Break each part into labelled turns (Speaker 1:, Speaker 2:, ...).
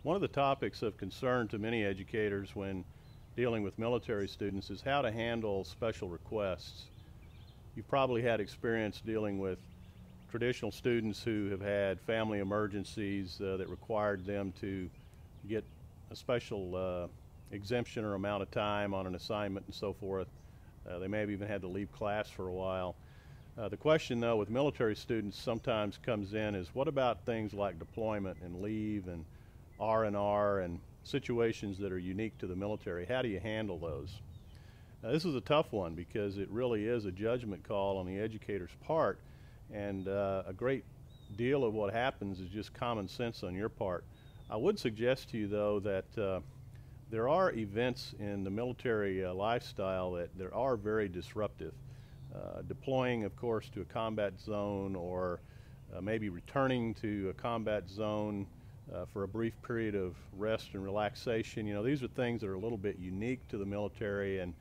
Speaker 1: One of the topics of concern to many educators when dealing with military students is how to handle special requests. You've probably had experience dealing with traditional students who have had family emergencies that required them to get a special exemption or amount of time on an assignment and so forth. They may have even had to leave class for a while. The question, though, with military students sometimes comes in is, what about things like deployment and leave and R&R and situations that are unique to the military? How do you handle those? Now, this is a tough one because it really is a judgment call on the educator's part, and a great deal of what happens is just common sense on your part. I would suggest to you, though, that there are events in the military lifestyle that are very disruptive. Deploying, of course, to a combat zone, or maybe returning to a combat zone for a brief period of rest and relaxation. You know, these are things that are a little bit unique to the military, and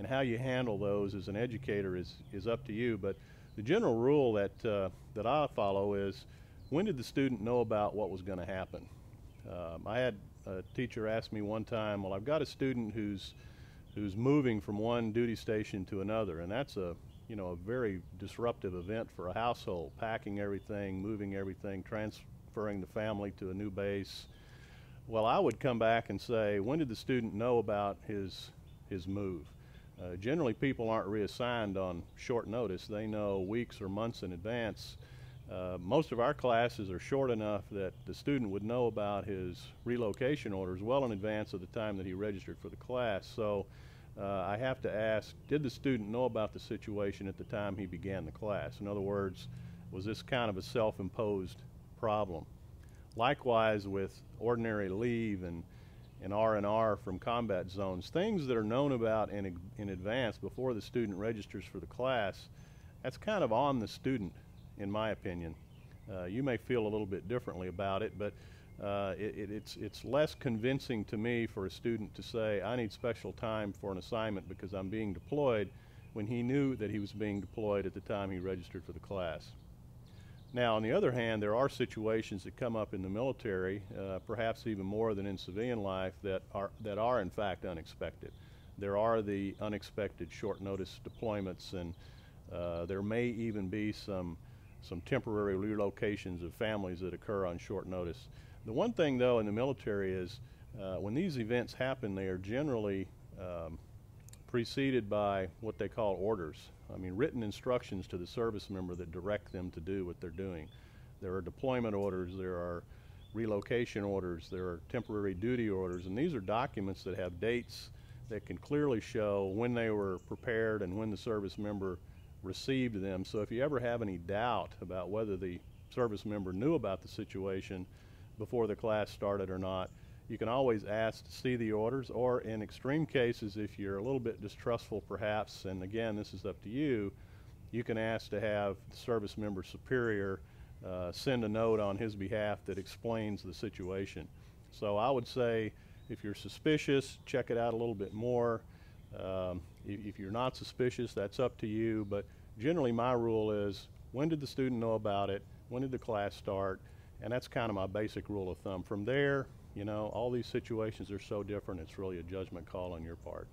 Speaker 1: how you handle those as an educator is up to you. But the general rule that I follow is, when did the student know about what was going to happen? I had a teacher ask me one time, well, I've got a student who's moving from one duty station to another, and that's a very disruptive event for a household, packing everything, moving everything, transferring the family to a new base. Well, I would come back and say, when did the student know about his move? Generally, people aren't reassigned on short notice. They know weeks or months in advance. Most of our classes are short enough that the student would know about his relocation orders well in advance of the time that he registered for the class. So I have to ask, did the student know about the situation at the time he began the class? In other words, was this kind of a self-imposed problem? Likewise with ordinary leave and R&R from combat zones, things that are known about in advance before the student registers for the class, that's kind of on the student, in my opinion. You may feel a little bit differently about it, but it's less convincing to me for a student to say, I need special time for an assignment because I'm being deployed, when he knew that he was being deployed at the time he registered for the class. Now, on the other hand, there are situations that come up in the military, perhaps even more than in civilian life, that are in fact unexpected. There are the unexpected short notice deployments, and there may even be some temporary relocations of families that occur on short notice. The one thing, though, in the military is when these events happen, they are generally preceded by what they call orders. I mean, written instructions to the service member that direct them to do what they're doing. There are deployment orders, there are relocation orders, there are temporary duty orders, and these are documents that have dates that can clearly show when they were prepared and when the service member received them. So if you ever have any doubt about whether the service member knew about the situation before the class started or not, you can always ask to see the orders, or in extreme cases, if you're a little bit distrustful perhaps, and again, this is up to you, you can ask to have the service member superior send a note on his behalf that explains the situation. So I would say, if you're suspicious, check it out a little bit more. If you're not suspicious, that's up to you, but generally my rule is, when did the student know about it? When did the class start? And that's kind of my basic rule of thumb. From there, all these situations are so different, it's really a judgment call on your part.